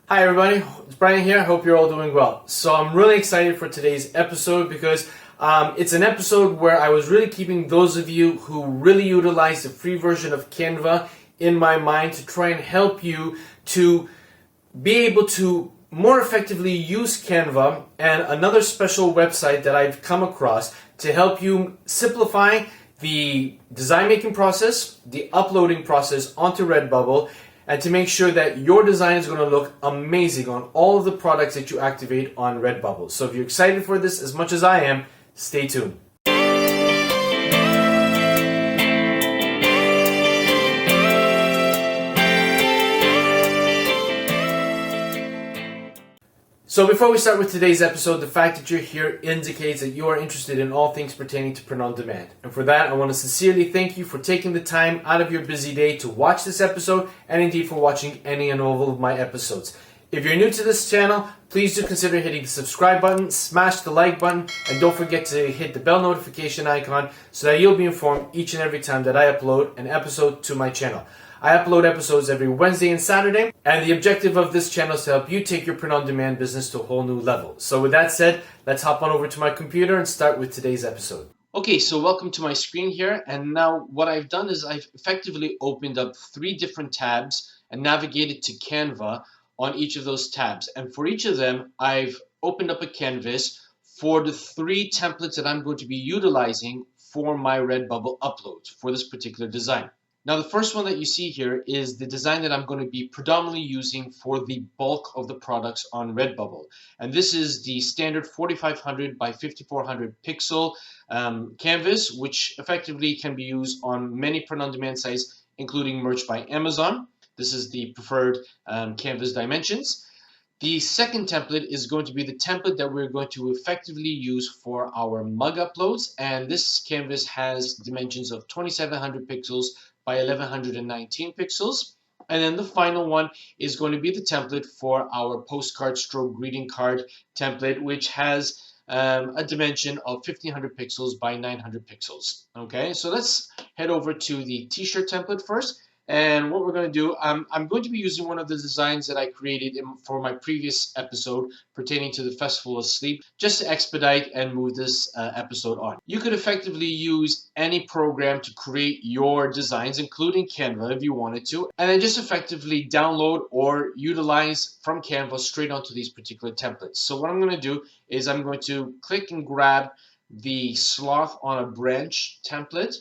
Hi everybody, it's Brian here. I hope you're all doing well. So I'm really excited for today's episode because it's an episode where I was really keeping those of you who really utilize the free version of Canva in my mind to try and help you to be able to more effectively use Canva and another special website that I've come across to help you simplify the design making process, the uploading process onto Redbubble, and to make sure that your design is going to look amazing on all of the products that you activate on Redbubble. So if you're excited for this as much as I am, stay tuned. So before we start with today's episode, the fact that you're here indicates that you are interested in all things pertaining to print on demand. And for that, I want to sincerely thank you for taking the time out of your busy day to watch this episode and indeed for watching any and all of my episodes. If you're new to this channel, please do consider hitting the subscribe button, smash the like button, and don't forget to hit the bell notification icon so that you'll be informed each and every time that I upload an episode to my channel. I upload episodes every Wednesday and Saturday, and the objective of this channel is to help you take your print-on-demand business to a whole new level. So with that said, let's hop on over to my computer and start with today's episode. Okay, so welcome to my screen here, and now what I've done is I've effectively opened up 3 different tabs and navigated to Canva on each of those tabs. And for each of them, I've opened up a canvas for the 3 templates that I'm going to be utilizing for my Redbubble uploads for this particular design. Now, the first one that you see here is the design that I'm going to be predominantly using for the bulk of the products on Redbubble. And this is the standard 4500 by 5400 pixel canvas, which effectively can be used on many print-on-demand sites, including Merch by Amazon. This is the preferred canvas dimensions. The second template is going to be the template that we're going to effectively use for our mug uploads. And this canvas has dimensions of 2700 pixels by 1119 pixels. And then the final one is going to be the template for our postcard stroke greeting card template, which has a dimension of 1500 pixels by 900 pixels. Okay, so let's head over to the t-shirt template first. And what we're going to do, I'm going to be using one of the designs that I created for my previous episode pertaining to the Festival of Sleep, just to expedite and move this episode on. You could effectively use any program to create your designs, including Canva if you wanted to, and then just effectively download or utilize from Canva straight onto these particular templates. So what I'm going to do is I'm going to click and grab the sloth on a branch template.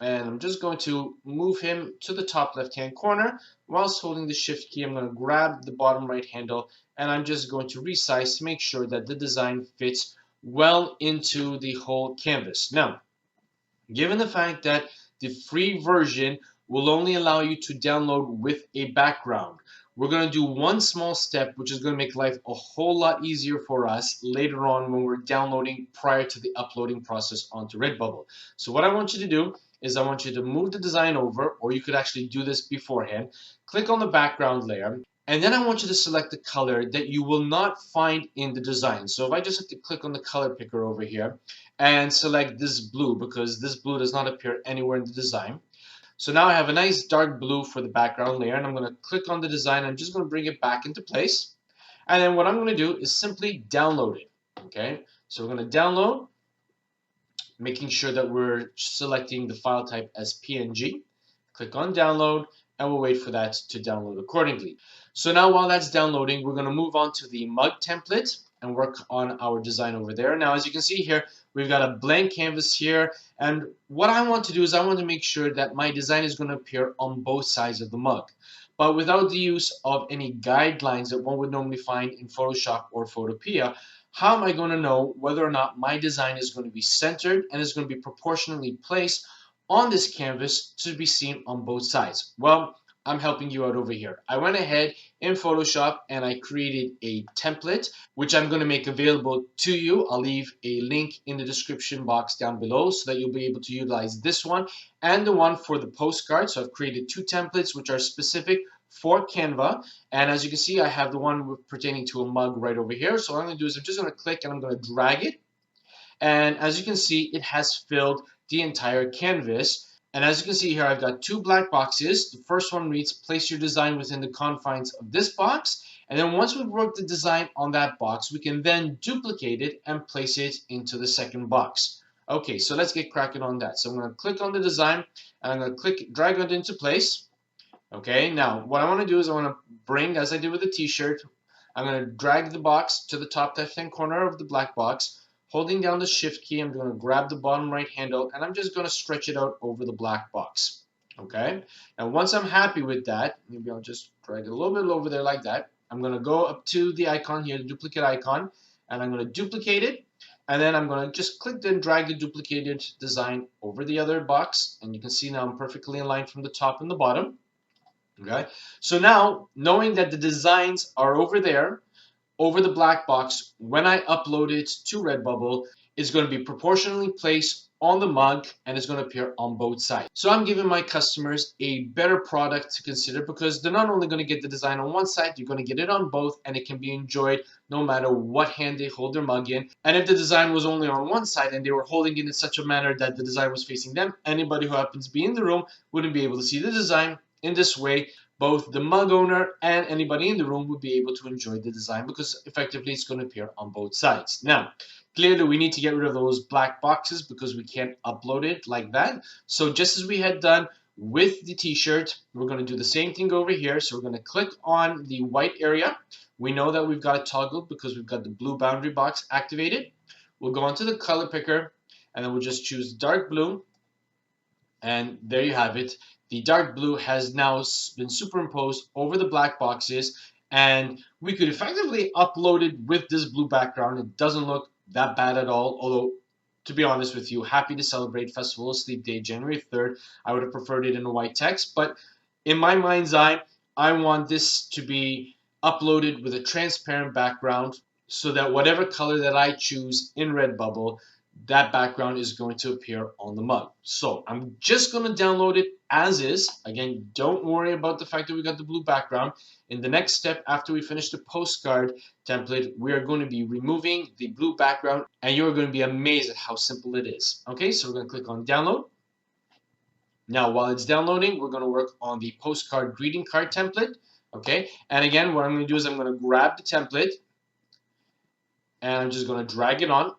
And I'm just going to move him to the top left-hand corner. Whilst holding the shift key, I'm going to grab the bottom right handle, and I'm just going to resize to make sure that the design fits well into the whole canvas. Now, given the fact that the free version will only allow you to download with a background, we're going to do one small step, which is going to make life a whole lot easier for us later on when we're downloading prior to the uploading process onto Redbubble. So what I want you to do is I want you to move the design over, or you could actually do this beforehand. Click on the background layer, and then I want you to select the color that you will not find in the design. So if I just have to click on the color picker over here and select this blue, because this blue does not appear anywhere in the design. So now I have a nice dark blue for the background layer, and I'm going to click on the design. I'm just going to bring it back into place. And then what I'm going to do is simply download it. Okay, so we're going to download, making sure that we're selecting the file type as PNG. Click on download, and we'll wait for that to download accordingly. So now while that's downloading, we're going to move on to the mug template and work on our design over there. Now, as you can see here, we've got a blank canvas here, and what I want to do is I want to make sure that my design is going to appear on both sides of the mug, but without the use of any guidelines that one would normally find in Photoshop or 𝗫𝗺𝗃. How am I going to know whether or not my design is going to be centered and is going to be proportionally placed on this canvas to be seen on both sides? Well, I'm helping you out over here. I went ahead in Photoshop and I created a template, which I'm going to make available to you. I'll leave a link in the description box down below so that you'll be able to utilize this one and the one for the postcard. So I've created 2 templates which are specific for Canva, and as you can see, I have the one pertaining to a mug right over here. So what I'm going to do is I'm just going to click and I'm going to drag it, and as you can see, it has filled the entire canvas. And as you can see here, I've got 2 black boxes. The first one reads, place your design within the confines of this box. And then once we've worked the design on that box, we can then duplicate it and place it into the second box. Okay, so let's get cracking on that. So I'm going to click on the design, and I'm going to drag it into place. Okay, now what I want to do is I want to bring, as I did with the t-shirt, I'm going to drag the box to the top left-hand corner of the black box. Holding down the shift key, I'm going to grab the bottom right handle, and I'm just going to stretch it out over the black box. Okay, now once I'm happy with that, maybe I'll just drag it a little bit over there like that. I'm going to go up to the icon here, the duplicate icon, and I'm going to duplicate it. And then I'm going to just click and drag the duplicated design over the other box. And you can see now I'm perfectly aligned from the top and the bottom. Okay, so now knowing that the designs are over there, over the black box, when I upload it to Redbubble, it's going to be proportionally placed on the mug and it's going to appear on both sides. So I'm giving my customers a better product to consider because they're not only going to get the design on one side, you're going to get it on both, and it can be enjoyed no matter what hand they hold their mug in. And if the design was only on one side and they were holding it in such a manner that the design was facing them, anybody who happens to be in the room wouldn't be able to see the design. In this way, both the mug owner and anybody in the room would be able to enjoy the design because effectively it's going to appear on both sides. Now, clearly we need to get rid of those black boxes because we can't upload it like that. So just as we had done with the t-shirt, we're going to do the same thing over here. So we're going to click on the white area. We know that we've got it toggled because we've got the blue boundary box activated. We'll go onto the color picker and then we'll just choose dark blue. And there you have it. The dark blue has now been superimposed over the black boxes, and we could effectively upload it with this blue background. It doesn't look that bad at all, although, to be honest with you, happy to celebrate Festival of Sleep Day, January 3rd. I would have preferred it in a white text, but in my mind's eye, I want this to be uploaded with a transparent background so that whatever color that I choose in Redbubble, that background is going to appear on the mug. So I'm just going to download it as is. Again, don't worry about the fact that we got the blue background. In the next step, after we finish the postcard template, we are going to be removing the blue background, and you're going to be amazed at how simple it is. Okay, so we're going to click on download. Now, while it's downloading, we're going to work on the postcard greeting card template. Okay, and again, what I'm going to do is I'm going to grab the template, and I'm just going to drag it on.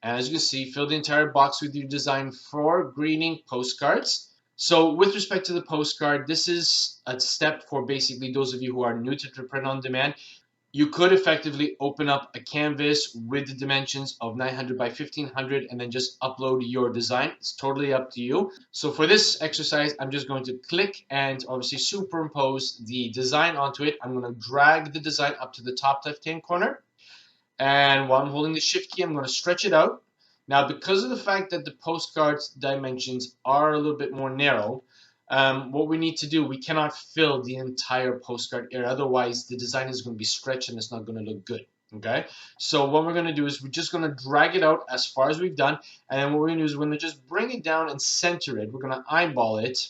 And as you can see, fill the entire box with your design for greeting postcards. So with respect to the postcard, this is a step for basically those of you who are new to print on demand. You could effectively open up a canvas with the dimensions of 900 by 1500 and then just upload your design. It's totally up to you. So for this exercise, I'm just going to click and obviously superimpose the design onto it. I'm going to drag the design up to the top left-hand corner. And while I'm holding the shift key, I'm going to stretch it out. Now, because of the fact that the postcard's dimensions are a little bit more narrow, what we need to do, we cannot fill the entire postcard area. Otherwise, the design is going to be stretched and it's not going to look good. Okay, so what we're going to do is we're just going to drag it out as far as we've done. And then what we're going to do is we're going to just bring it down and center it. We're going to eyeball it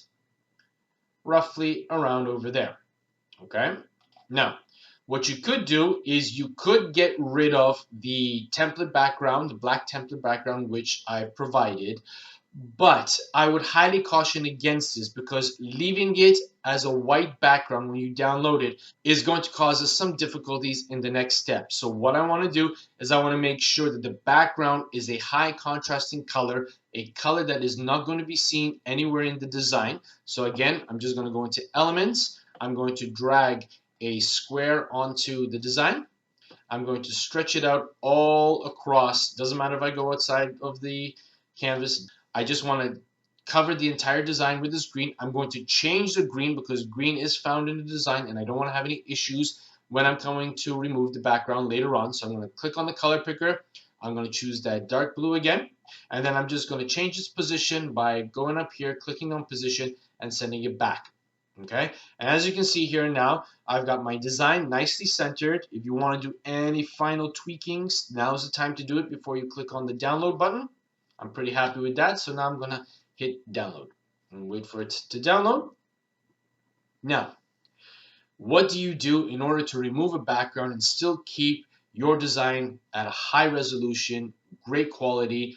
roughly around over there. Okay, now, what you could do is you could get rid of the template background, the black template background, which I've provided, but I would highly caution against this because leaving it as a white background when you download it is going to cause us some difficulties in the next step. So what I want to do is I want to make sure that the background is a high contrasting color, a color that is not going to be seen anywhere in the design. So again, I'm just going to go into elements. I'm going to drag a square onto the design. I'm going to stretch it out all across. Doesn't matter if I go outside of the canvas. I just want to cover the entire design with this green. I'm going to change the green because green is found in the design and I don't want to have any issues when I'm going to remove the background later on. So I'm going to click on the color picker. I'm going to choose that dark blue again. And then I'm just going to change its position by going up here, clicking on position and sending it back. Okay, and as you can see here now, I've got my design nicely centered. If you want to do any final tweakings, now's the time to do it before you click on the download button. I'm pretty happy with that, so now I'm going to hit download and wait for it to download. Now, what do you do in order to remove a background and still keep your design at a high resolution, great quality,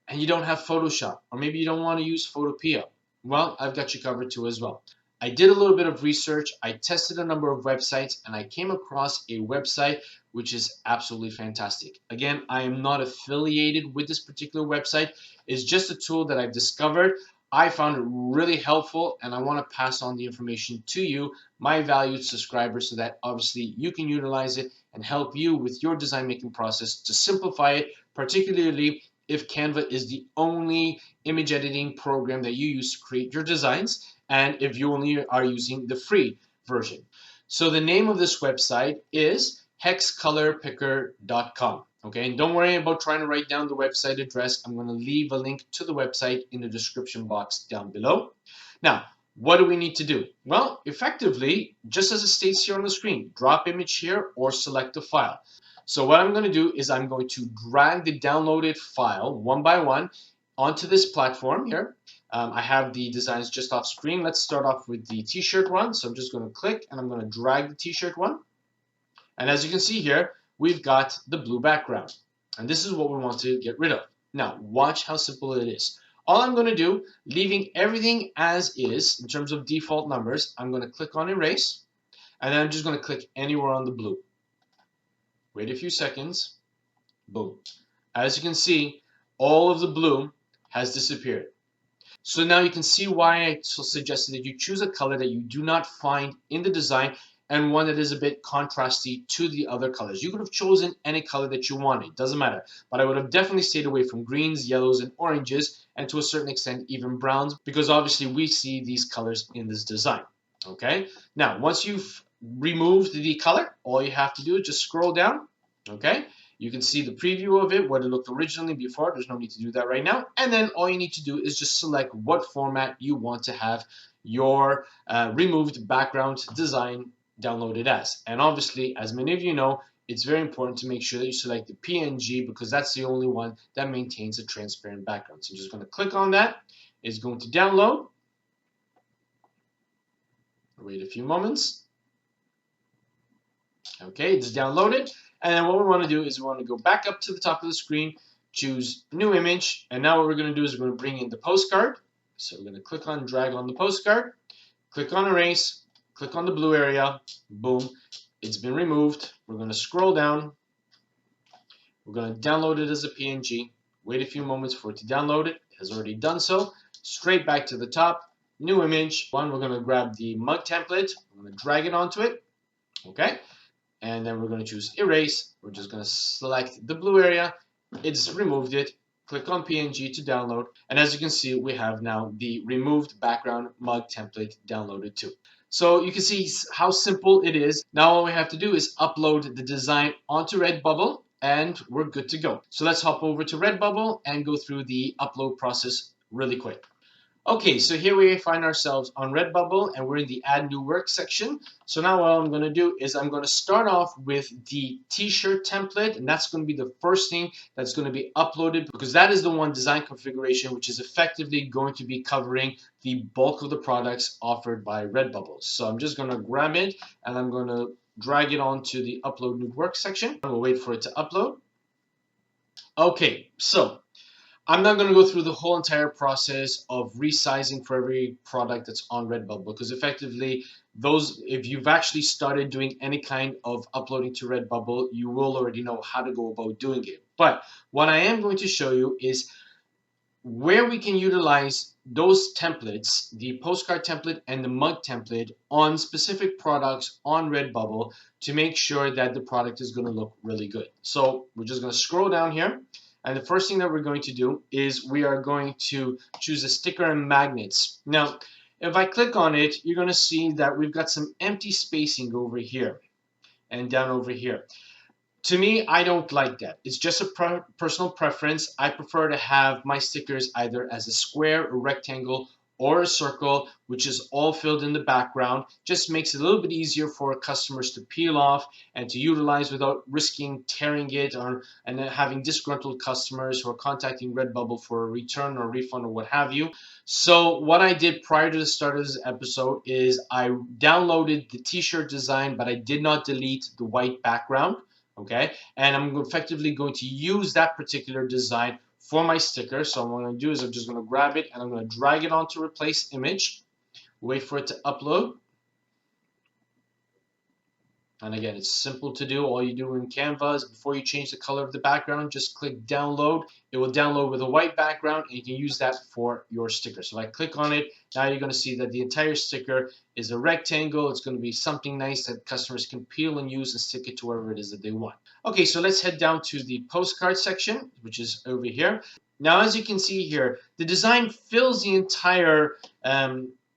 and you don't have Photoshop, or maybe you don't want to use Photopea? Well, I've got you covered too as well. I did a little bit of research, I tested a number of websites, and I came across a website which is absolutely fantastic. Again, I am not affiliated with this particular website. It's just a tool that I've discovered. I found it really helpful, and I want to pass on the information to you, my valued subscribers, so that obviously you can utilize it and help you with your design making process to simplify it, particularly if Canva is the only image editing program that you use to create your designs, and if you only are using the free version. So the name of this website is hexcolorpicker.com. Okay, and don't worry about trying to write down the website address. I'm going to leave a link to the website in the description box down below. Now, what do we need to do? Well, effectively, just as it states here on the screen, drop image here or select a file. So what I'm going to do is I'm going to drag the downloaded file one by one onto this platform here. I have the designs just off screen. Let's start off with the t-shirt one. So I'm just going to click and I'm going to drag the t-shirt one. And as you can see here, we've got the blue background. And this is what we want to get rid of. Now, watch how simple it is. All I'm going to do, leaving everything as is in terms of default numbers, I'm going to click on erase. And then I'm just going to click anywhere on the blue. Wait a few seconds. Boom. As you can see, all of the blue has disappeared. So now you can see why I suggested that you choose a color that you do not find in the design and one that is a bit contrasty to the other colors. You could have chosen any color that you wanted, doesn't matter. But I would have definitely stayed away from greens, yellows, and oranges, and to a certain extent even browns, because obviously we see these colors in this design. Okay, now once you've removed the color, all you have to do is just scroll down. Okay, you can see the preview of it, what it looked originally before. There's no need to do that right now. And then all you need to do is just select what format you want to have your removed background design downloaded as. And obviously, as many of you know, it's very important to make sure that you select the PNG because that's the only one that maintains a transparent background. So I'm just going to click on that. It's going to download. Wait a few moments. Okay, it's downloaded. And then what we want to do is we want to go back up to the top of the screen, choose new image, and now what we're going to do is we're going to bring in the postcard. So we're going to click on drag on the postcard, click on erase, click on the blue area, boom, it's been removed. We're going to scroll down. We're going to download it as a PNG. Wait a few moments for it to download it. It has already done so. Straight back to the top, new image. One, we're going to grab the mug template. We're going to drag it onto it. Okay. And then we're going to choose erase. We're just going to select the blue area. It's removed it. Click on PNG to download. And as you can see, we have now the removed background mug template downloaded too. So you can see how simple it is. Now all we have to do is upload the design onto Redbubble and we're good to go. So let's hop over to Redbubble and go through the upload process really quick. Okay, so here we find ourselves on Redbubble and we're in the Add New Work section. So now what I'm going to do is I'm going to start off with the t-shirt template, and that's going to be the first thing that's going to be uploaded because that is the one design configuration which is effectively going to be covering the bulk of the products offered by Redbubble. So I'm just going to grab it and I'm going to drag it onto the Upload New Work section. We'll wait for it to upload. Okay, so I'm not going to go through the whole entire process of resizing for every product that's on Redbubble because effectively if you've actually started doing any kind of uploading to Redbubble, you will already know how to go about doing it. But what I am going to show you is where we can utilize those templates, the postcard template and the mug template on specific products on Redbubble to make sure that the product is going to look really good. So we're just going to scroll down here. And the first thing that we're going to do is we are going to choose a sticker and magnets. Now, if I click on it, you're going to see that we've got some empty spacing over here and down over here. To me, I don't like that. It's just a personal preference. I prefer to have my stickers either as a square, a rectangle, or a circle, which is all filled in the background. Just makes it a little bit easier for customers to peel off and to utilize without risking tearing it and then having disgruntled customers who are contacting Redbubble for a return or refund or what have you. So what I did prior to the start of this episode is I downloaded the t-shirt design, but I did not delete the white background. Okay, and I'm effectively going to use that particular design for my sticker. So what I'm going to do is I'm just going to grab it and I'm going to drag it onto replace image. wait for it to upload. And again, it's simple to do. All you do in Canva is before you change the color of the background, just click download. It will download with a white background, and you can use that for your sticker. So if I click on it, now you're going to see that the entire sticker is a rectangle. It's going to be something nice that customers can peel and use and stick it to wherever it is that they want. Okay, so let's head down to the postcard section, which is over here. Now, as you can see here, the design fills the entire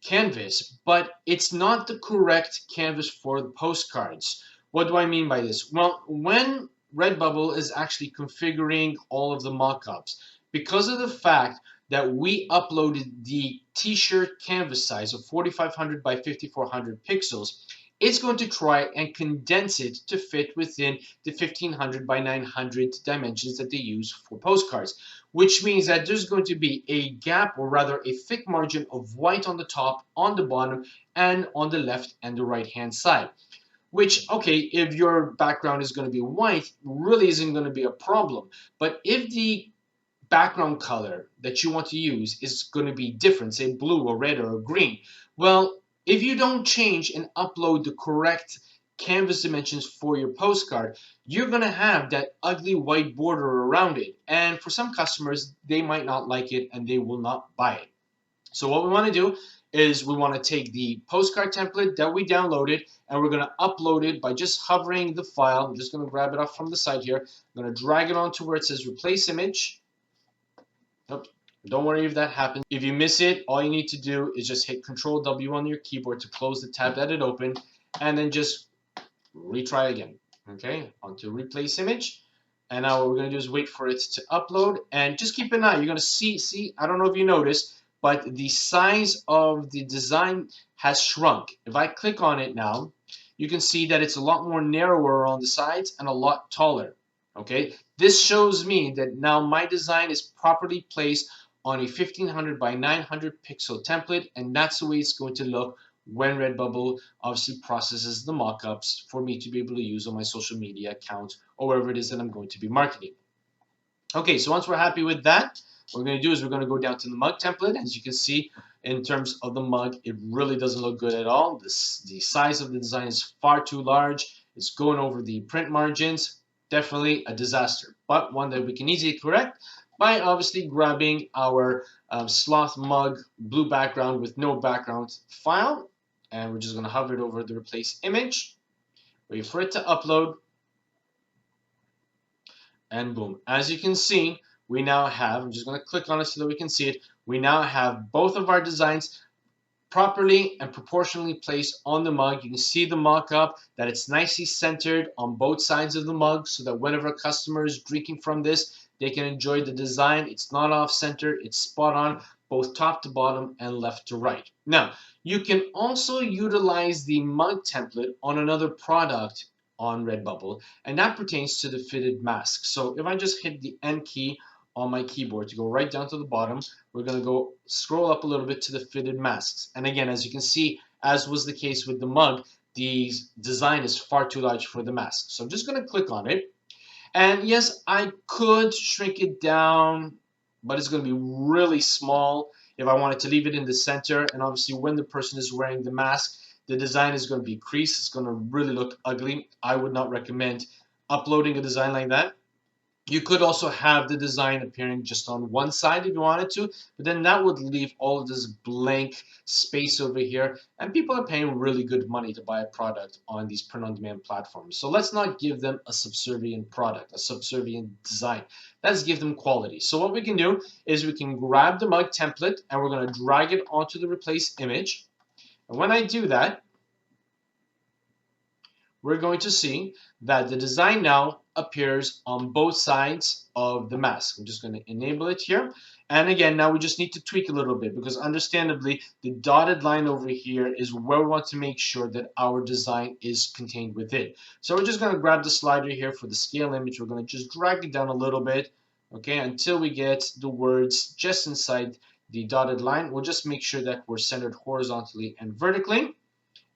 canvas, but it's not the correct canvas for the postcards. What do I mean by this? Well, when Redbubble is actually configuring all of the mockups, because of the fact that we uploaded the t-shirt canvas size of 4500 by 5400 pixels, it's going to try and condense it to fit within the 1500 by 900 dimensions that they use for postcards, which means that there's going to be a gap, or rather a thick margin of white on the top, on the bottom, and on the left and the right hand side. Which, okay, if your background is going to be white, really isn't going to be a problem. But if the background color that you want to use is going to be different, say blue or red or green, well, if you don't change and upload the correct canvas dimensions for your postcard, you're going to have that ugly white border around it. And for some customers, they might not like it and they will not buy it. So what we want to do is we want to take the postcard template that we downloaded, and we're going to upload it by just hovering the file. I'm just going to grab it off from the side here. I'm going to drag it onto where it says replace image. Nope. Don't worry if that happens. If you miss it, all you need to do is just hit Control W on your keyboard to close the tab that it opened, and then just retry again. Okay, onto replace image. And now what we're going to do is wait for it to upload, and just keep an eye. You're going to see, I don't know if you noticed, but the size of the design has shrunk. If I click on it now, you can see that it's a lot more narrower on the sides and a lot taller. Okay, this shows me that now my design is properly placed on a 1500 by 900 pixel template, and that's the way it's going to look when Redbubble obviously processes the mockups for me to be able to use on my social media account or wherever it is that I'm going to be marketing. Okay, so once we're happy with that, what we're going to do is we're going to go down to the mug template. As you can see, in terms of the mug, it really doesn't look good at all. The size of the design is far too large. It's going over the print margins. Definitely a disaster, but one that we can easily correct by obviously grabbing our sloth mug blue background with no background file, and we're just going to hover it over the replace image, wait for it to upload, and boom. As you can see, we now have, I'm just going to click on it so that we can see it, we now have both of our designs properly and proportionally placed on the mug. You can see the mock-up, that it's nicely centered on both sides of the mug, so that whenever a customer is drinking from this, they can enjoy the design. It's not off-center, it's spot on, both top to bottom and left to right. Now, you can also utilize the mug template on another product on Redbubble, and that pertains to the fitted mask. So if I just hit the N key on my keyboard to go right down to the bottom, we're going to go scroll up a little bit to the fitted masks. And again, as you can see, as was the case with the mug, the design is far too large for the mask. So I'm just going to click on it. And yes, I could shrink it down, but it's going to be really small if I wanted to leave it in the center. And obviously when the person is wearing the mask, the design is going to be creased. It's going to really look ugly. I would not recommend uploading a design like that. You could also have the design appearing just on one side if you wanted to, but then that would leave all of this blank space over here, and people are paying really good money to buy a product on these print-on-demand platforms. So let's not give them a subservient product, a subservient design. Let's give them quality. So what we can do is we can grab the mug template, and we're going to drag it onto the replace image. And when I do that, we're going to see that the design now appears on both sides of the mask. I'm just going to enable it here. And again, now we just need to tweak a little bit, because understandably, the dotted line over here is where we want to make sure that our design is contained within. So we're just going to grab the slider here for the scale image. We're going to just drag it down a little bit, okay, until we get the words just inside the dotted line. We'll just make sure that we're centered horizontally and vertically.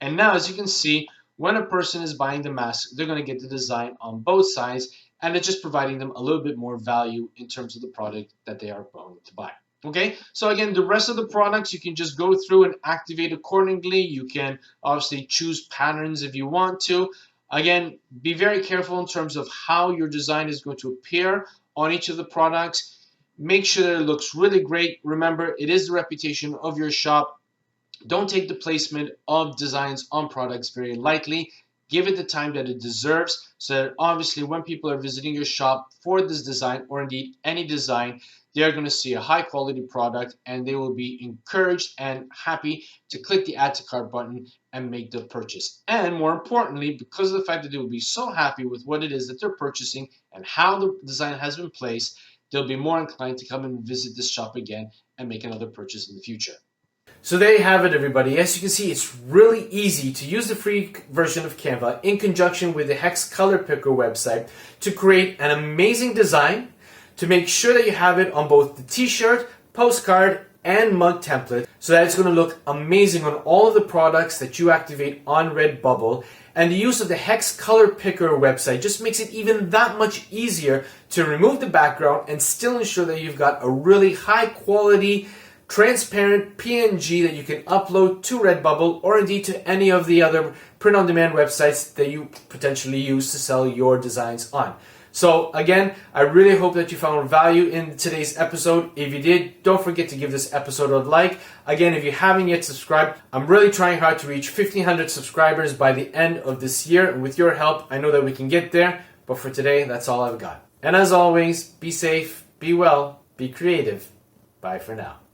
And now, as you can see, when a person is buying the mask, they're going to get the design on both sides, and it's just providing them a little bit more value in terms of the product that they are going to buy. Okay, so again, the rest of the products you can just go through and activate accordingly. You can obviously choose patterns if you want to. Again, be very careful in terms of how your design is going to appear on each of the products. Make sure that it looks really great. Remember, it is the reputation of your shop. Don't take the placement of designs on products very lightly. Give it the time that it deserves, so that obviously when people are visiting your shop for this design, or indeed any design, they're going to see a high quality product and they will be encouraged and happy to click the add to cart button and make the purchase. And more importantly, because of the fact that they will be so happy with what it is that they're purchasing and how the design has been placed, they'll be more inclined to come and visit this shop again and make another purchase in the future. So there you have it, everybody. As you can see, it's really easy to use the free version of Canva in conjunction with the 𝗂𝗃𝗃 website to create an amazing design, to make sure that you have it on both the t-shirt, postcard, and mug template, so that it's going to look amazing on all of the products that you activate on Redbubble. And the use of the 𝗂𝗃𝗃 website just makes it even that much easier to remove the background and still ensure that you've got a really high quality, transparent PNG that you can upload to Redbubble or indeed to any of the other print-on-demand websites that you potentially use to sell your designs on. So again, I really hope that you found value in today's episode. If you did, don't forget to give this episode a like. Again, if you haven't yet subscribed, I'm really trying hard to reach 1,500 subscribers by the end of this year. And with your help, I know that we can get there. But for today, that's all I've got. And as always, be safe, be well, be creative. Bye for now.